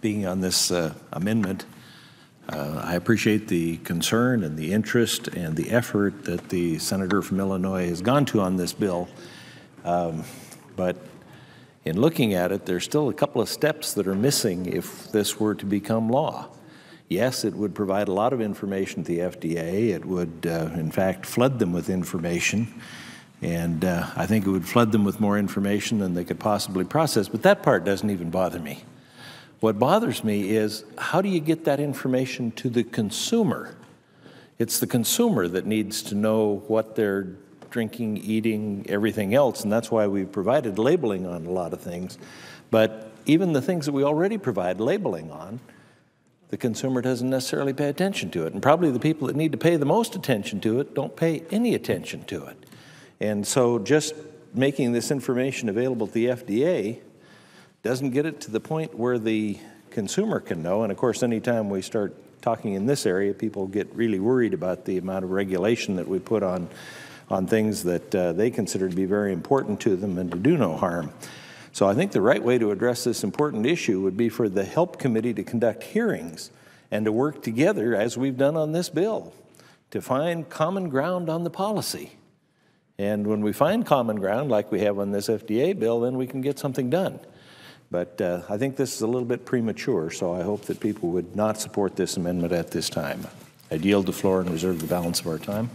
speaking on this amendment. I appreciate the concern and the interest and the effort that the senator from Illinois has gone to on this bill. But in looking at it, there's still a couple of steps that are missing if this were to become law. Yes, it would provide a lot of information to the FDA. It would, in fact, flood them with information. And I think it would flood them with more information than they could possibly process. But that part doesn't even bother me. What bothers me is, how do you get that information to the consumer? It's the consumer that needs to know what they're drinking, eating, everything else, and that's why we've provided labeling on a lot of things. But even the things that we already provide labeling on, the consumer doesn't necessarily pay attention to it. And probably the people that need to pay the most attention to it don't pay any attention to it. And so just making this information available to the FDA doesn't get it to the point where the consumer can know. And of course, anytime we start talking in this area, people get really worried about the amount of regulation that we put on things that they consider to be very important to them and to do no harm. So I think the right way to address this important issue would be for the HELP Committee to conduct hearings and to work together, as we've done on this bill, to find common ground on the policy. And when we find common ground, like we have on this FDA bill, then we can get something done. But I think this is a little bit premature, so I hope that people would not support this amendment at this time. I'd yield the floor and reserve the balance of our time.